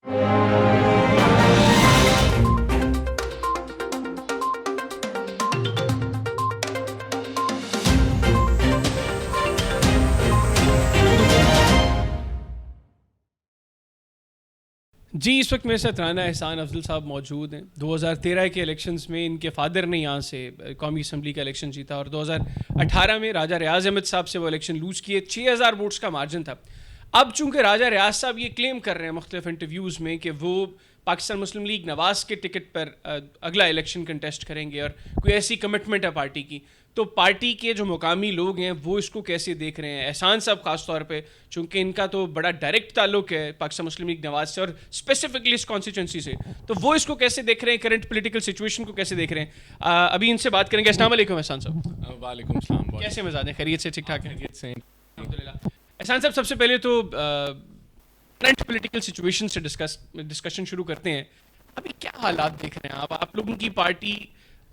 जी, इस वक्त मेरे साथ राना एहसान अफजल साहब मौजूद हैं। 2013 के इलेक्शंस में इनके फादर ने यहाँ से कौमी असम्बली का इलेक्शन जीता और 2018 में राजा रियाज अहमद साहब से वो इलेक्शन लूज़ किए। 6000 वोट्स का मार्जिन था। अब चूंकि राजा रियाज साहब ये क्लेम कर रहे हैं मुख्तलिफ इंटरव्यूज़ में कि वो पाकिस्तान मुस्लिम लीग नवाज़ के टिकट पर अगला इलेक्शन कंटेस्ट करेंगे और कोई ऐसी कमिटमेंट है पार्टी की, तो पार्टी के जो मुकामी लोग हैं वो इसको कैसे देख रहे हैं? एहसान साहब खास तौर पे, चूंकि इनका तो बड़ा डायरेक्ट ताल्लुक है पाकिस्तान मुस्लिम लीग नवाज से और स्पेसिफिकली इस कॉन्स्टिट्यूंसी से, तो वो इसको कैसे देख रहे हैं? करंट पॉलिटिकल सिचुएशन को कैसे देख रहे हैं? अभी इनसे बात करेंगे। अस्सलाम वालेकुम एहसान साहब। वालेकुम सलाम। कैसे मिजाज हैं? खैरियत से? ठीक ठाक है? खैरियत से। अल्हम्दुलिल्लाह। एहसान साहब, सबसे पहले तो करंट पॉलिटिकल सिचुएशन से डिस्कशन शुरू करते हैं। अभी क्या हालात देख रहे हैं आप लोगों की पार्टी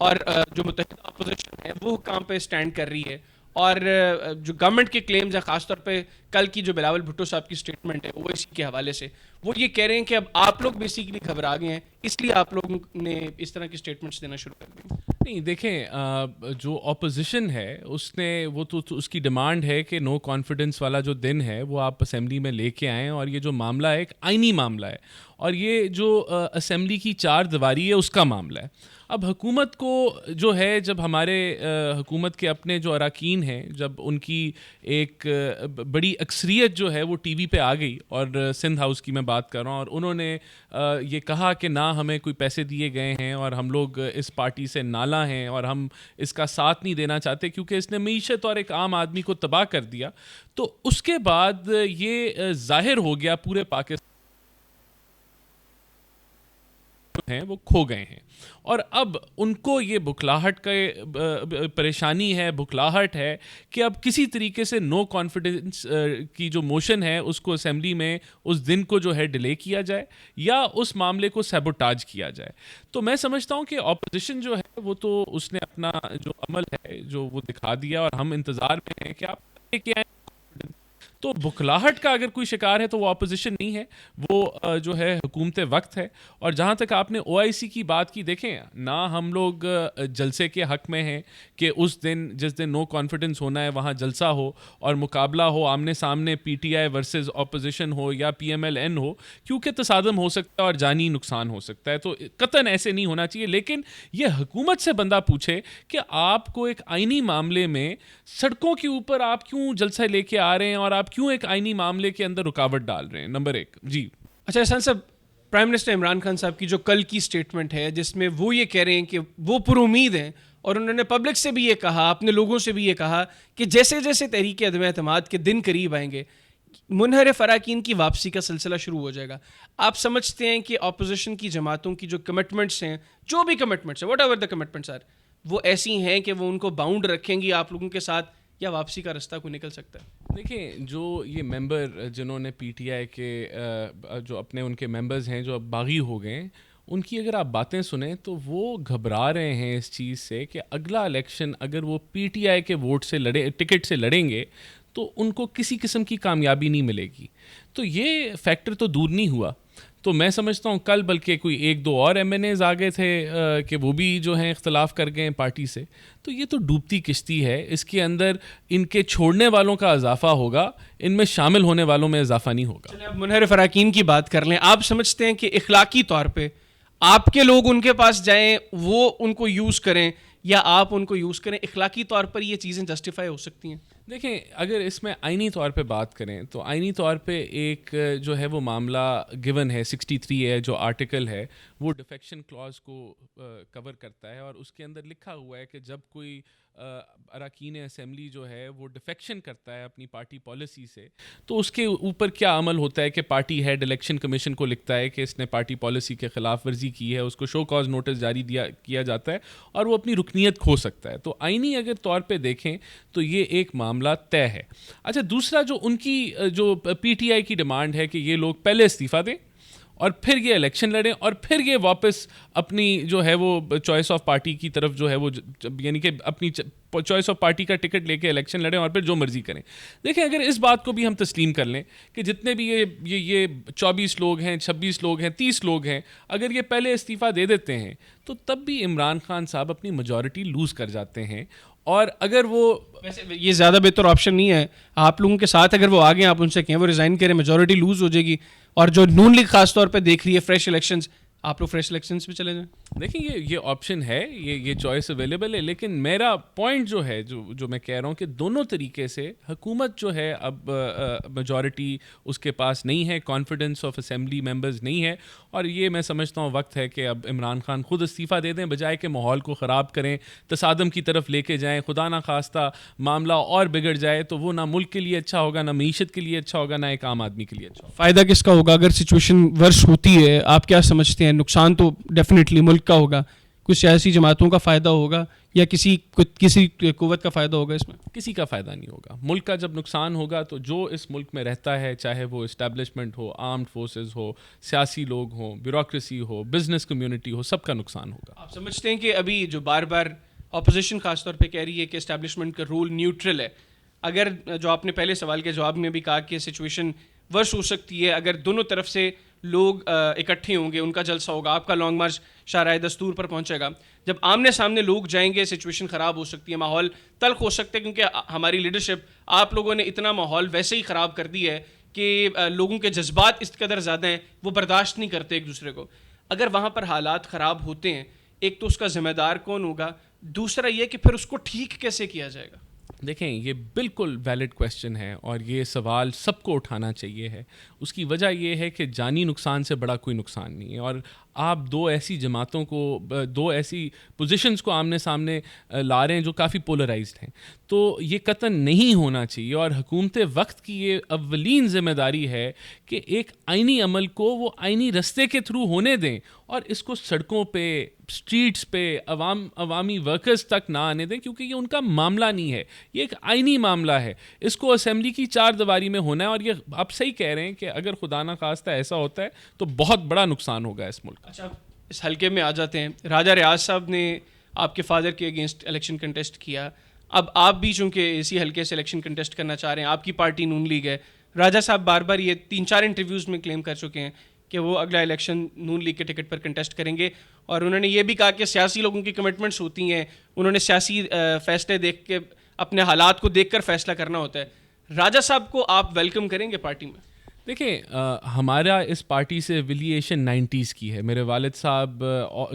और जो मुत्तहिदा अपोजिशन है वो कहाँ पे स्टैंड कर रही है? और जो गवर्नमेंट के क्लेम्स हैं, खासतौर पे कल की जो बिलावल भुट्टो साहब की स्टेटमेंट है वो इसी के हवाले से, वो ये कह रहे हैं कि अब आप लोग बेसिकली घबरा गए हैं, इसलिए आप लोगों ने इस तरह की स्टेटमेंट्स देना शुरू कर दी। नहीं, देखें, जो ऑपोजिशन है उसने वो तो उसकी डिमांड है कि नो कॉन्फिडेंस वाला जो दिन है वो आप असेंबली में लेके आएँ, और ये जो मामला है एक आइनी मामला है, और ये जो असेंबली की चार दीवारी है उसका मामला है। अब हुकूमत को जो है, जब हमारे हुकूमत के अपने जो अरकान हैं, जब उनकी एक बड़ी अक्सरियत जो है वो टीवी पे आ गई, और सिंध हाउस की मैं बात कर रहा हूँ, और उन्होंने ये कहा कि ना हमें कोई पैसे दिए गए हैं और हम लोग इस पार्टी से नाला हैं और हम इसका साथ नहीं देना चाहते क्योंकि इसने मीशत और एक आम आदमी को तबाह कर दिया, तो उसके बाद ये जाहिर हो गया पूरे पाकिस्तान हैं वो खो गए हैं, और अब उनको ये बुखलाहट का परेशानी है, बुखलाहट है कि अब किसी तरीके से नो कॉन्फिडेंस की जो मोशन है उसको असेंबली में उस दिन को जो है डिले किया जाए या उस मामले को सैबोटाज किया जाए। तो मैं समझता हूँ कि ऑपोजिशन जो है वो तो उसने अपना जो अमल है जो वो दिखा दिया, और हम इंतज़ार में हैं कि आप लेके आए। तो बुखलाहट का अगर कोई शिकार है तो वो अपोजिशन नहीं है, वो जो है हुकूमत वक्त है। और जहाँ तक आपने OIC की बात की, देखें ना, हम लोग जलसे के हक़ में हैं कि उस दिन जिस दिन नो कॉन्फिडेंस होना है वहाँ जलसा हो और मुकाबला हो, आमने सामने PTI वर्सेस अपोजिशन हो या PMLN हो, क्योंकि तसादम हो सकता है और जानी नुकसान हो सकता है, तो कतन ऐसे नहीं होना चाहिए। लेकिन ये हुकूमत से बंदा पूछे कि आपको एक आइनी मामले में सड़कों के ऊपर आप क्यों जलसा लेके आ रहे हैं और आप क्यों एक आईनी मामले के अंदर रुकावट डाल रहे हैं? नंबर एक। जी अच्छा एहसान साहब, प्राइम मिनिस्टर इमरान खान साहब की जो कल की स्टेटमेंट है जिसमें वो ये कह रहे हैं कि वो पुरुमीद हैं, और उन्होंने पब्लिक से भी ये कहा, अपने लोगों से भी ये कहा कि जैसे जैसे तहरीक अदम एतमाद के दिन करीब आएंगे मुनहरिफ अरकान की वापसी का सिलसिला शुरू हो जाएगा। आप समझते हैं कि अपोजिशन की जमातों की जो कमिटमेंट्स हैं, जो भी कमिटमेंट्स हैं, whatever the commitments are, वो ऐसी हैं कि वो उनको बाउंड रखेंगी आप लोगों के साथ, या वापसी का रास्ता को निकल सकता है? देखिए, जो ये मेंबर जिन्होंने PTI के जो अपने उनके मेंबर्स हैं जो अब बागी हो गए हैं, उनकी अगर आप बातें सुने तो वो घबरा रहे हैं इस चीज़ से कि अगला इलेक्शन अगर वो PTI के वोट से लड़े, टिकट से लड़ेंगे, तो उनको किसी किस्म की कामयाबी नहीं मिलेगी। तो ये फैक्टर तो दूर नहीं हुआ। तो मैं समझता हूँ कल बल्कि कोई एक दो और MNAs आ गए थे कि वो भी जो हैं इख्तलाफ कर गए हैं पार्टी से। तो ये तो डूबती किश्ती है, इसके अंदर इनके छोड़ने वालों का इजाफा होगा, इनमें शामिल होने वालों में इजाफा नहीं होगा। चलिए अब मुनहरिफ अरकान की बात कर लें। आप समझते हैं कि इखलाकी तौर पे आपके लोग उनके पास जाएं, वो उनको यूज़ करें, या आप उनको यूज़ करें? इखलाकी तौर पर ये चीज़ें जस्टिफाई हो सकती हैं? देखें, अगर इसमें आइनी तौर पे बात करें तो आइनी तौर पे एक जो है वो मामला गिवन है, 63 है जो आर्टिकल है, वो डिफेक्शन क्लॉज को कवर करता है, और उसके अंदर लिखा हुआ है कि जब कोई अरकान असेंबली जो है वो डिफेक्शन करता है अपनी पार्टी पॉलिसी से, तो उसके ऊपर क्या अमल होता है कि पार्टी हेड इलेक्शन कमीशन को लिखता है कि इसने पार्टी पॉलिसी के खिलाफ वर्जी की है, उसको शो कॉज नोटिस जारी किया जाता है और वो अपनी रुकनीत खो सकता है। तो आइनी अगर तौर पे देखें तो ये एक मामला तय है। अच्छा, दूसरा जो उनकी जो PTI की डिमांड है कि ये लोग पहले इस्तीफ़ा दें और फिर ये इलेक्शन लड़ें और फिर ये वापस अपनी जो है वो चॉइस ऑफ पार्टी की तरफ जो है वो यानी कि अपनी चॉइस ऑफ पार्टी का टिकट लेके इलेक्शन लड़ें और फिर जो मर्जी करें। देखिए, अगर इस बात को भी हम तस्लीम कर लें कि जितने भी ये 24 लोग हैं, 26 लोग हैं, 30 लोग हैं, अगर ये पहले इस्तीफ़ा दे देते हैं तो तब भी इमरान खान साहब अपनी मेजॉरिटी लूज़ कर जाते हैं। और अगर वो वैसे ये ज़्यादा बेहतर ऑप्शन नहीं है, आप लोगों के साथ अगर वो आ गए, आप उनसे कहें वो रिज़ाइन करें, मेजॉरिटी लूज़ हो जाएगी, और जो नून लीग खास तौर पे देख रही है फ्रेश इलेक्शंस, आप लोग फ्रेश इलेक्शंस में चले जाएं। देखिए, ये ऑप्शन है, ये चॉइस अवेलेबल है, लेकिन मेरा पॉइंट जो है जो मैं कह रहा हूँ कि दोनों तरीके से हुकूमत जो है अब मेजॉरिटी उसके पास नहीं है, कॉन्फिडेंस ऑफ असेंबली मेंबर्स नहीं है, और ये मैं समझता हूँ वक्त है कि अब इमरान खान खुद इस्तीफ़ा दे दें, बजाय के माहौल को ख़राब करें, तसादम की तरफ लेके जाएं, खुदा ना खास्ता मामला और बिगड़ जाए तो वो ना मुल्क के लिए अच्छा होगा, ना मीशत के लिए अच्छा होगा, ना एक आम आदमी के लिए अच्छा होगा। फ़ायदा किसका होगा अगर सिचुएशन वर्ष होती है? आप क्या समझते हैं? नुकसान तो डेफिनेटली मुल्क का होगा, कुछ सियासी जमातों का फ़ायदा होगा, या किसी कुव्वत का फ़ायदा होगा इसमें? किसी का फ़ायदा नहीं होगा। मुल्क का जब नुकसान होगा तो जो इस मुल्क में रहता है, चाहे वो इस्टेब्लिशमेंट हो, आर्म्ड फोर्सेस हो, सियासी लोग हों, ब्यूरोक्रेसी हो, बिजनेस कम्युनिटी हो, सबका नुकसान होगा। आप समझते हैं कि अभी जो बार बार अपोजिशन खास तौर पे कह रही है कि इस्टेब्लिशमेंट का रोल न्यूट्रल है, अगर जो आपने पहले सवाल के जवाब में भी कहा कि सिचुएशन वर्ष हो सकती है, अगर दोनों तरफ से लोग इकट्ठे होंगे, उनका जलसा होगा, आपका लॉन्ग मार्च शाहराह दस्तूर पर पहुंचेगा, जब आमने सामने लोग जाएंगे सिचुएशन ख़राब हो सकती है, माहौल तल्ख हो सकता है, क्योंकि हमारी लीडरशिप, आप लोगों ने इतना माहौल वैसे ही ख़राब कर दिया है कि लोगों के जज्बात इस कदर ज़्यादा हैं, वो बर्दाश्त नहीं करते एक दूसरे को। अगर वहाँ पर हालात ख़राब होते हैं, एक तो उसका ज़िम्मेदार कौन होगा, दूसरा ये कि फिर उसको ठीक कैसे किया जाएगा? देखें, ये बिल्कुल वैलिड क्वेश्चन है और ये सवाल सबको उठाना चाहिए है। उसकी वजह ये है कि जानी नुकसान से बड़ा कोई नुकसान नहीं है, और आप दो ऐसी जमातों को, दो ऐसी पोजीशंस को आमने सामने ला रहे हैं जो काफ़ी पोलराइज्ड हैं, तो ये कतन नहीं होना चाहिए। और हुकूमत वक्त की ये अव्वलीन ज़िम्मेदारी है कि एक आइनी अमल को वो आइनी रस्ते के थ्रू होने दें और इसको सड़कों पे, स्ट्रीट्स पे, अवामी वर्कर्स तक ना आने दें, क्योंकि ये उनका मामला नहीं है, ये एक आइनी मामला है। इसको असेंबली की चार दीवारी में होना है, और ये आप सही कह रहे हैं कि अगर खुदा ना खास्ता ऐसा होता है तो बहुत बड़ा नुकसान होगा इस मुल्क। अच्छा, इस हल्के में आ जाते हैं। राजा रियाज साहब ने आपके फादर के अगेंस्ट इलेक्शन कंटेस्ट किया, अब आप भी चूँकि इसी हल्के से इलेक्शन कंटेस्ट करना चाह रहे हैं, आपकी पार्टी नून लीग है। राजा साहब बार बार ये 3-4 इंटरव्यूज़ में क्लेम कर चुके हैं कि वो अगला इलेक्शन नून लीग के टिकट पर कंटेस्ट करेंगे, और उन्होंने ये भी कहा कि सियासी लोगों की कमिटमेंट्स होती हैं, उन्होंने सियासी फैसले देख के, अपने हालात को देख कर फैसला करना होता है। राजा साहब को आप वेलकम करेंगे पार्टी में? देखिए, हमारा इस पार्टी से एफिलिएशन 90s की है। मेरे वालिद साहब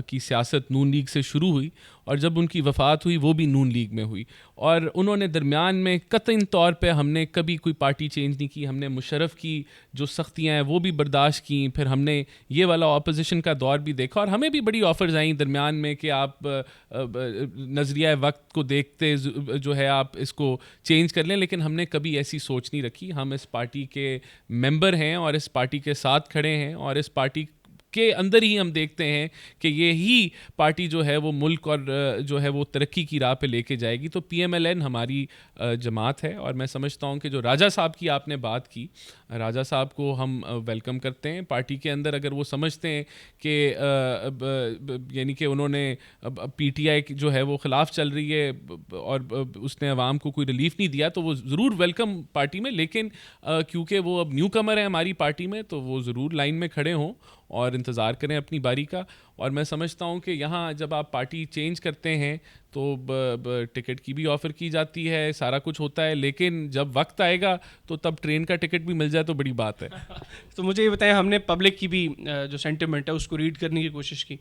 की सियासत नून लीग से शुरू हुई, और जब उनकी वफ़ात हुई वो भी नून लीग में हुई, और उन्होंने दरमियान में कतई तौर पे हमने कभी कोई पार्टी चेंज नहीं की। हमने मुशर्रफ की जो सख्तियाँ हैं वो भी बर्दाश्त की, फिर हमने ये वाला अपोजिशन का दौर भी देखा, और हमें भी बड़ी ऑफ़र्स आई दरमियान में कि आप नज़रिया वक्त को देखते जो है आप इसको चेंज कर लें, लेकिन हमने कभी ऐसी सोच नहीं रखी। हम इस पार्टी के मेंबर हैं और इस पार्टी के साथ खड़े हैं, और इस पार्टी के अंदर ही हम देखते हैं कि ये ही पार्टी जो है वो मुल्क और जो है वो तरक्की की राह पे लेके जाएगी। तो PMLN हमारी जमात है, और मैं समझता हूँ कि जो राजा साहब की आपने बात की, राजा साहब को हम वेलकम करते हैं पार्टी के अंदर। अगर वो समझते हैं कि यानी कि उन्होंने PTI जो है वो ख़िलाफ़ चल रही है और उसने अवाम को कोई रिलीफ नहीं दिया, तो वो ज़रूर वेलकम पार्टी में, लेकिन क्योंकि वो अब न्यू कमर है हमारी पार्टी में, तो वो ज़रूर लाइन में खड़े हों और इंतज़ार करें अपनी बारी का। और मैं समझता हूँ कि यहाँ जब आप पार्टी चेंज करते हैं तो टिकट की भी ऑफ़र की जाती है, सारा कुछ होता है, लेकिन जब वक्त आएगा तो तब ट्रेन का टिकट भी मिल जाए तो बड़ी बात है। तो मुझे ये बताएं, हमने पब्लिक की भी जो सेंटिमेंट है उसको रीड करने की कोशिश की।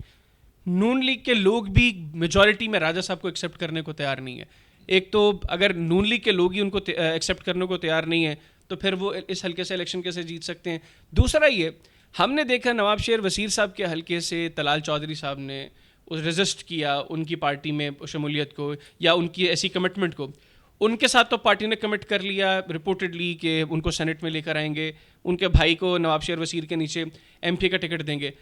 नून लीग के लोग भी मेजॉरिटी में राजा साहब को एक्सेप्ट करने को तैयार नहीं है। एक तो अगर नून लीग के लोग ही उनको एक्सेप्ट करने को तैयार नहीं है, तो फिर वो इस हल्के से इलेक्शन कैसे जीत सकते हैं? दूसरा ये, हमने देखा नवाब शेर वसीर साहब के हल्के से तलाल चौधरी साहब ने उस रेजिस्ट किया उनकी पार्टी में शमूलियत को या उनकी ऐसी कमिटमेंट को। उनके साथ तो पार्टी ने कमिट कर लिया रिपोर्टेडली कि उनको सेनेट में लेकर आएंगे, उनके भाई को नवाब शेर वसीर के नीचे MP का टिकट देंगे।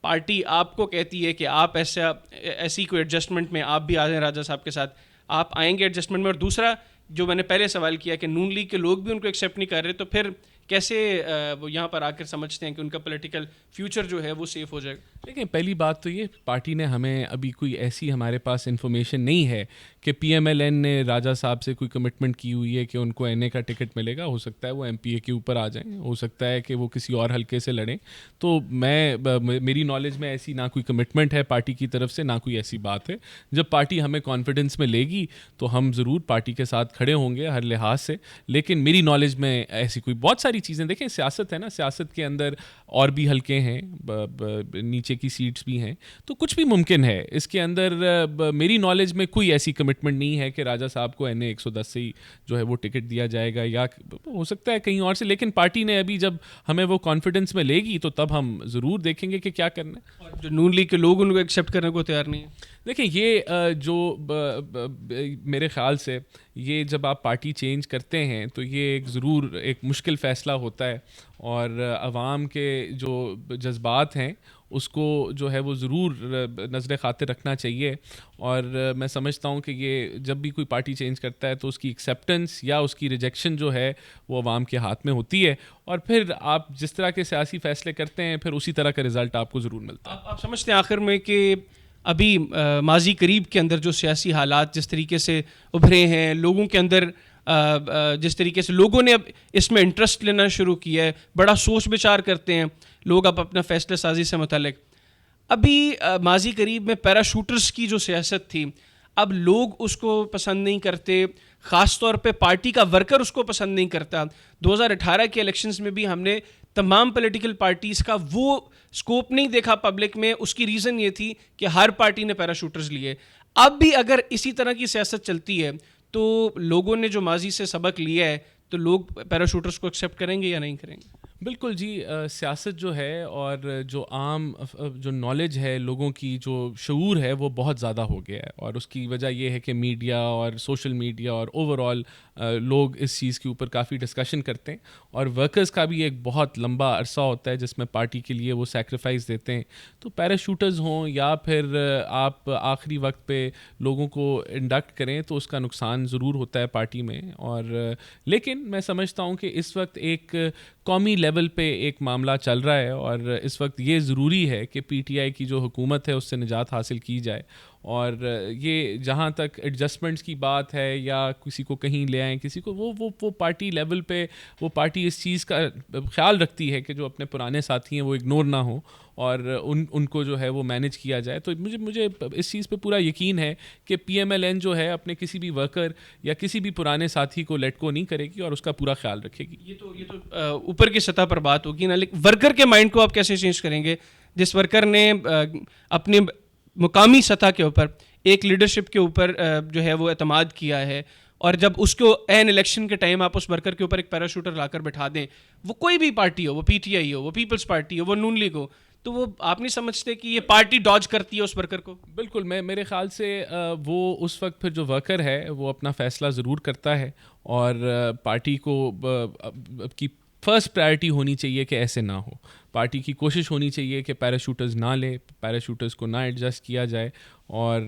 पार्टी आपको कहती है कि आप ऐसी कोई एडजस्टमेंट में आप भी आ जाएं राजा साहब के साथ, आप आएंगे एडजस्टमेंट में? और दूसरा जो मैंने पहले सवाल किया कि नून लीग के लोग भी उनको एक्सेप्ट नहीं कर रहे, तो फिर कैसे वो यहाँ पर आकर समझते हैं कि उनका पॉलिटिकल फ्यूचर जो है वो सेफ हो जाएगा? देखिए, पहली बात तो ये, पार्टी ने हमें अभी कोई ऐसी हमारे पास इन्फॉर्मेशन नहीं है कि PMLN ने राजा साहब से कोई कमिटमेंट की हुई है कि उनको NA का टिकट मिलेगा। हो सकता है वो MPA के ऊपर आ जाएं, हो सकता है कि वो किसी और हल्के से लड़ें। तो मेरी नॉलेज में ऐसी ना कोई कमिटमेंट है पार्टी की तरफ से, ना कोई ऐसी बात है। जब पार्टी हमें कॉन्फिडेंस में लेगी तो हम ज़रूर पार्टी के साथ खड़े होंगे हर लिहाज से। लेकिन मेरी नॉलेज में ऐसी कोई बहुत सारी चीज़ें, देखें सियासत है ना, सियासत के अंदर और भी हल्के हैं, नीचे की सीट्स भी हैं, तो कुछ भी मुमकिन है। इसके अंदर मेरी नॉलेज में कोई ऐसी कमिटमेंट नहीं है कि राजा साहब को NA 110 से ही जो है वो टिकट दिया जाएगा, या हो सकता है कहीं और से। लेकिन पार्टी ने अभी जब हमें वो कॉन्फिडेंस में लेगी तो तब हम ज़रूर देखेंगे कि क्या करना है। और जो नून लीग के लोग उनको एक्सेप्ट करने को तैयार नहीं है। देखिए, ये जो मेरे ख़्याल से ये जब आप पार्टी चेंज करते हैं तो ये एक ज़रूर एक मुश्किल फ़ैसला होता है, और अवाम के जो जज्बात हैं उसको जो है वो ज़रूर नज़र खातिर रखना चाहिए। और मैं समझता हूँ कि ये जब भी कोई पार्टी चेंज करता है तो उसकी एक्सेप्टेंस या उसकी रिजेक्शन जो है वो अवाम के हाथ में होती है, और फिर आप जिस तरह के सियासी फ़ैसले करते हैं फिर उसी तरह का रिज़ल्ट आपको ज़रूर मिलता है। आप समझते हैं आखिर में कि अभी माजी करीब के अंदर जो सियासी हालात जिस तरीके से उभरे हैं, लोगों के अंदर जिस तरीके से लोगों ने अब इसमें इंटरेस्ट लेना शुरू किया है, बड़ा सोच विचार करते हैं लोग अब अपना फैसला साजी से मुतालिक। अभी माजी करीब में पैराशूटर्स की जो सियासत थी, अब लोग उसको पसंद नहीं करते, ख़ास तौर पे पार्टी का वर्कर उसको पसंद नहीं करता। 2018 के इलेक्शंस में भी हमने तमाम पॉलिटिकल पार्टीज़ का वो स्कोप नहीं देखा पब्लिक में। उसकी रीज़न ये थी कि हर पार्टी ने पैराशूटर्स लिए। अब भी अगर इसी तरह की सियासत चलती है तो लोगों ने जो माजी से सबक लिया है तो लोग पैराशूटर्स को एक्सेप्ट करेंगे या नहीं करेंगे? बिल्कुल जी, सियासत जो है और जो आम जो नॉलेज है लोगों की, जो शऊर है वो बहुत ज़्यादा हो गया है, और उसकी वजह ये है कि मीडिया और सोशल मीडिया और ओवरऑल लोग इस चीज़ के ऊपर काफ़ी डिस्कशन करते हैं। और वर्कर्स का भी एक बहुत लंबा अरसा होता है जिसमें पार्टी के लिए वो सेक्रीफाइस देते हैं। तो पैराशूटर्स हों या फिर आप आखिरी वक्त पे लोगों को इंडक्ट करें तो उसका नुकसान ज़रूर होता है पार्टी में। और लेकिन मैं समझता हूँ कि इस वक्त एक कौमी लेवल पे एक मामला चल रहा है, और इस वक्त ये ज़रूरी है कि PTI की जो हुकूमत है उससे निजात हासिल की जाए। और ये जहाँ तक एडजस्टमेंट्स की बात है या किसी को कहीं ले आएँ, किसी को वो पार्टी लेवल पे वो पार्टी इस चीज़ का ख्याल रखती है कि जो अपने पुराने साथी हैं वो इग्नोर ना हो, और उनको जो है वो मैनेज किया जाए। तो मुझे इस चीज़ पे पूरा यकीन है कि PMLN जो है अपने किसी भी वर्कर या किसी भी पुराने साथी को लेट को नहीं करेगी और उसका पूरा ख्याल रखेगी। ये तो ऊपर की सतह पर बात होगी ना, लेकिन वर्कर के माइंड को आप कैसे चेंज करेंगे? जिस वर्कर ने अपने मुकामी सतह के ऊपर एक लीडरशिप के ऊपर जो है वो एतमाद किया है, और जब उसको एन इलेक्शन के टाइम आप उस वर्कर के ऊपर एक पैराशूटर लाकर बैठा दें, वो कोई भी पार्टी हो, वो PTI हो, वो पीपल्स पार्टी हो, वो नून लीग हो, तो वो आप नहीं समझते कि ये पार्टी डॉज करती है उस वर्कर को? बिल्कुल, मेरे ख्याल से वो उस वक्त फिर जो वर्कर है वो अपना फ़ैसला ज़रूर करता है, और पार्टी को की फ़र्स्ट प्रायोरिटी होनी चाहिए कि ऐसे ना हो। पार्टी की कोशिश होनी चाहिए कि पैराशूटर्स ना ले, पैराशूटर्स को ना एडजस्ट किया जाए, और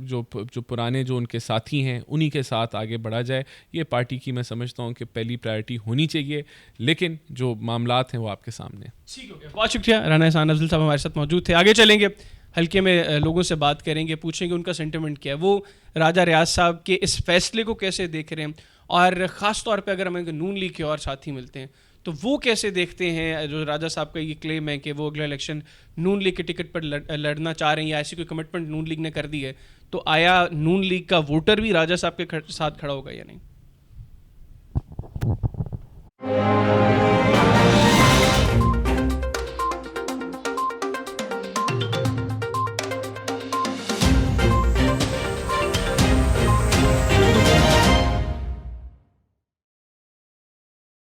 जो पुराने जो उनके साथी हैं उन्हीं के साथ आगे बढ़ा जाए। ये पार्टी की मैं समझता हूँ कि पहली प्रायोरिटी होनी चाहिए, लेकिन जो मामलात हैं वो आपके सामने। ठीक हो गया, बहुत शुक्रिया। राना एहसान अफजल साहब हमारे साथ मौजूद थे। आगे चलेंगे, हल्के में लोगों से बात करेंगे, पूछेंगे उनका सेंटिमेंट क्या है, वो राजा रियाज साहब के इस फैसले को कैसे देख रहे हैं, और ख़ास तौर पे अगर हमें नून लीग के और साथी मिलते हैं तो वो कैसे देखते हैं। जो राजा साहब का ये क्लेम है कि वो अगला इलेक्शन नून लीग के टिकट पर लड़ना चाह रहे हैं, या ऐसी कोई कमिटमेंट नून लीग ने कर दी है, तो आया नून लीग का वोटर भी राजा साहब के साथ खड़ा होगा या नहीं?